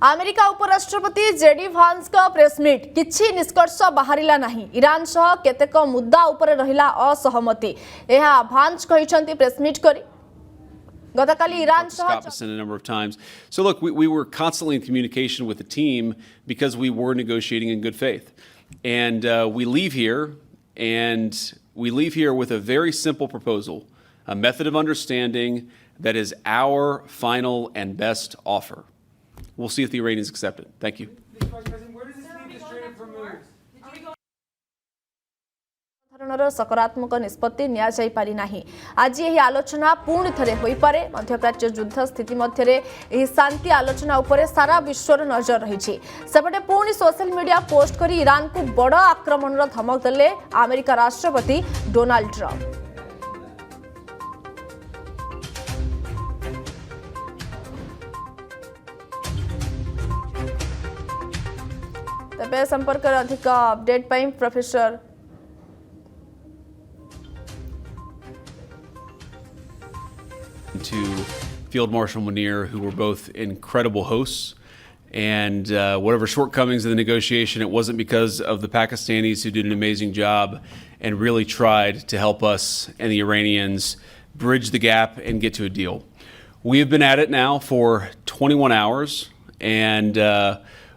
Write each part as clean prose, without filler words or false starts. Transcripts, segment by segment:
America उपराष्ट्रपति JD भांस का press meet किछि निष्कर्ष बाहरिला नहीं। ईरान सह केतेक मुद्दा उपरे रहिला असहमति। एहा भांस कहिसंती प्रेस मीट करी गतकाली ईरान सह a number of times. So look, we were constantly in communication with the team because we were negotiating in good faith. And we leave here with a very simple proposal, a method of understanding that is our final and best offer. We'll see if the Iranians accept it. Thank you. सकारात्मक निष्पत्ति निया जाई पारि नाही। आज यही आलोचना पूर्ण थरे होई पारे। मध्यप्राच्य युद्ध स्थिति मध्यरे एही शांति आलोचना उपरे सारा विश्वर नजर रहिछि। सेपटे पूर्ण सोशल मीडिया पोस्ट करी ईरान को बड़ आक्रमणर धमक देले अमेरिका राष्ट्रपति डोनाल्ड ट्रम्प। तबे संपर्क अधिक अपडेट पई professor to Field Marshal Munir, who were both incredible hosts. And whatever shortcomings in the negotiation, it wasn't because of the Pakistanis, who did an amazing job and really tried to help us and the Iranians bridge the gap and get to a deal. We have been at it now for 21 hours, and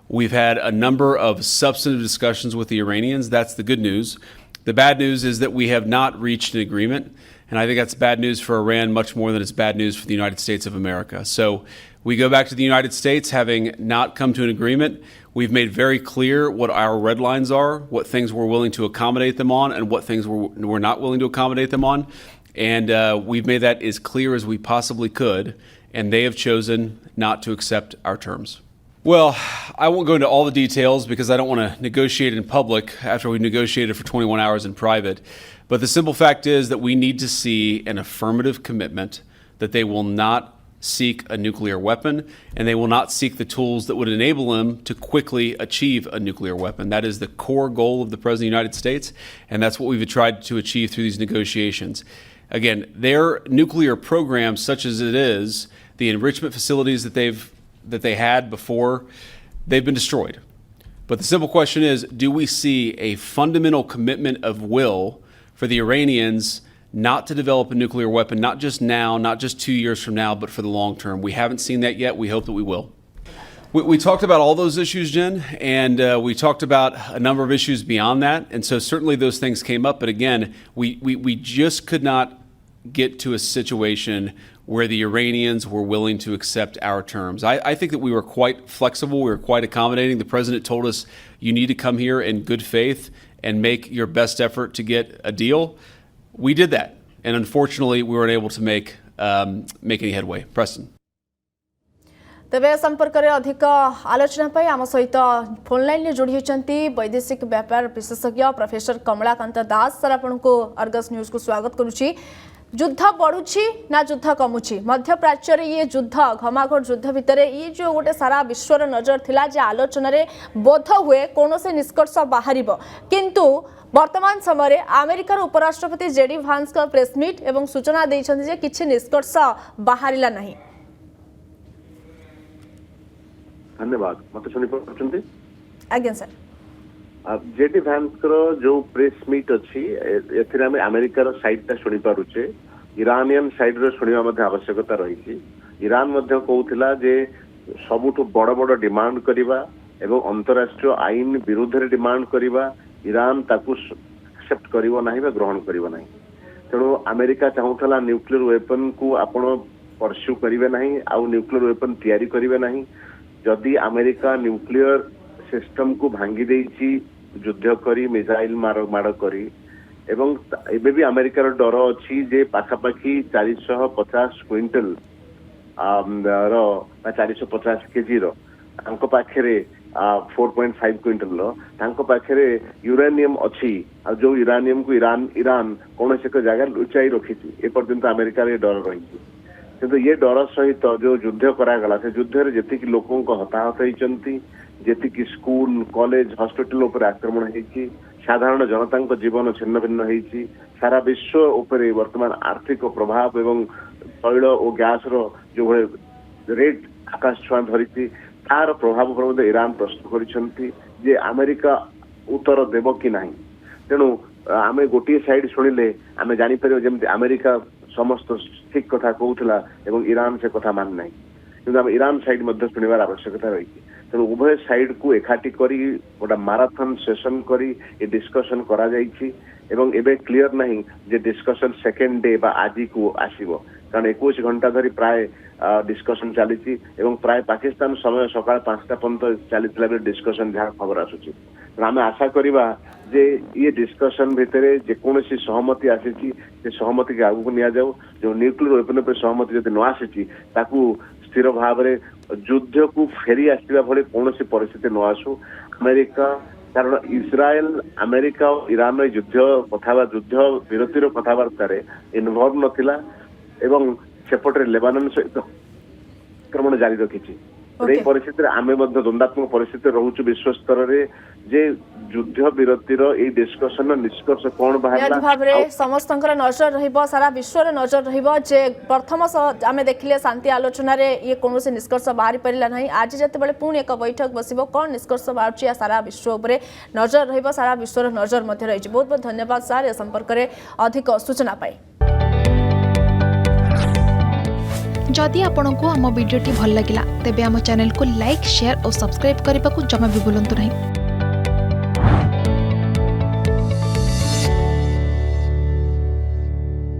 we've had a number of substantive discussions with the Iranians. That's the good news. The bad news is that we have not reached an agreement. And I think that's bad news for Iran much more than it's bad news for the United States of America. So we go back to the United States having not come to an agreement. We've made very clear what our red lines are, what things we're willing to accommodate them on, and what things we're not willing to accommodate them on. And we've made that as clear as we possibly could. And they have chosen not to accept our terms. Well, I won't go into all the details because I don't want to negotiate in public after we negotiated for 21 hours in private. But the simple fact is that we need to see an affirmative commitment that they will not seek a nuclear weapon and they will not seek the tools that would enable them to quickly achieve a nuclear weapon. That is the core goal of the President of the United States, and that's what we've tried to achieve through these negotiations. Again, their nuclear program, such as it is, the enrichment facilities that they had before, they've been destroyed. But the simple question is, do we see a fundamental commitment of will for the Iranians not to develop a nuclear weapon, not just now, not just 2 years from now, but for the long term? We haven't seen that yet. We hope that we will. We talked about all those issues, Jen, and we talked about a number of issues beyond that. And so certainly those things came up. But again, we just could not get to a situation where the Iranians were willing to accept our terms. I think that we were quite flexible. We were quite accommodating. The president told us, you need to come here in good faith and make your best effort to get a deal. We did that. And unfortunately, we weren't able to make any headway. Preston. तेबे संपर्क रे अधिक आलोचना पाई आम सहित phone line ले जोड़ी होचंती वैदेशिक व्यापार विशेषज्ञ प्रोफेसर कमलाकांत दास सर आपनको अर्गस न्यूज को स्वागत करूची। युद्ध बढ़ुची ना युद्ध कमुची मध्यप्राच्य रे ये युद्ध घमाघोट युद्ध भितर ये जो गोटे सारा विश्वर नजर थिला जे आलोचना रे बोध हुए कोनोसे निष्कर्ष बाहरिबो किंतु वर्तमान समय रे अमेरिकार उपराष्ट्रपति जेडी भांस का प्रेस मीट एवं सूचना दैछन्ती जे किछि निष्कर्ष बाहरिला नहीं। धन्यवाद मत सुनी पड़छन्ती आज्ञा सर जेडी भांस जो प्रेस मीट अच्छी एथिरा में अमेरिका रो साइड ता सुनी पारुचे इरानियन साइड रो सुनिबा मध्ये आवश्यकता रही। ईरान मध्ये कहउथिला जे सबुठु बड़ बड़ डिमांड करिबा एवं अंतरराष्ट्रीय आईन विरुद्ध रे डिमांड करिबा ईरान ताकू एक्सेप्ट करिवो नाही बा ग्रहण करिवो नाही। तेणु अमेरिका चाहूथला न्यूक्लियर वेपन को आपण परस्यू करिवे नाही आउ न्यूक्लियर वेपन तयारी करिवे नाही। जदि अमेरिका न्यूक्लियर सिस्टम को भांगी देइची युद्ध करी मिसाइल माड़ करी एवं एबे भी अमेरिकार डर अच्छी जे पाखापाखि 450 क्विंटल 450 केजी रो पाखे 4.5 क्विंटल पाखे यूरेनियम अच्छी जो यूरेनियम को ईरान कौन से जगह लुचाई रखी ए पर्यंत अमेरिकार डर रही किंतु ये डर सहित जो युद्ध करागला से युद्ध जी लोकों को हताहत होती जी स्कूल कॉलेज हॉस्पिटल उपर आक्रमण होती साधारण जनता जीवन छिन्न भिन्न होती सारा विश्व उपरे वर्तमान आर्थिक प्रभाव एवं तैल और गैस रो जो रेट आकाश छुआ धरी तार प्रभाव पर ईरान प्रस्तुत करिसेंती जे अमेरिका उत्तर देव कि नहीं तेणु आमे गोटे साइड शुणिले आमे जानी परियो जेमति अमेरिका समस्त ठीक कथा कहूला एवं ईरान से कथा मान नहीं किंतु आम ईरान साइड मध्य शुणवार आवश्यकता रही तेणु उभय साइड को एकाठी करी गोटा माराथन सेशन करी ये डिस्कशन करा जाइछि एवं एबे क्लियर नहीं जे डिस्कशन सेकेंड डे बा आज को आसीबो कारण 21 घंटा धरी प्राय डिस्कशन चली एवं प्राय पाकिस्तान समय सकाळ 5टा पर्यंत चली डिस्कशन जहाँ खबर आसुची आम आशा करवा जे ये डिस्कशन भितर जेकोसी सहमति आसी सहमति के आगू नि जाऊ जो न्यूक्लियर वेपन पर सहमति जब न आसी स्थिर भाव में युद्ध को फेरी आसवा भली कौन परिस्थिति न आसू अमेरिका कारण इस्राएल अमेरिका और ईरान युद्ध कथा युद्ध विरतिर कथबार्तार इनवल्व नथिला एवं सेपटे लेबानन सहित आक्रमण जारी रखी परिस्थिति आमे द्वंद्वात्मक परिस्थिति रोचु विश्व स्तर रे जे युद्ध विरतिर ए डिस्कशन निष्कर्ष कौन बाहरला भाबरे समस्तंकर नजर रहिबो सारा विश्व रे नजर रहिबो जे प्रथम आमे देखिले शांति आलोचना रे ये कोनोसे निष्कर्ष बाहरी परिला नहीं आज जते बेले पुणी एक बैठक बसिबो कोन निष्कर्ष बाहरची सारा विश्व उपरे नजर रहिबो सारा विश्व रे नजर मध्य रहिछि बहुत बहुत धन्यवाद सर ए संपर्क रे अधिक सूचना पाई जदि आपंक आम भिडी भल लगा तेब आम चैनल को लाइक शेयर और सब्सक्राइब करने को जमा भी भूलु नहीं।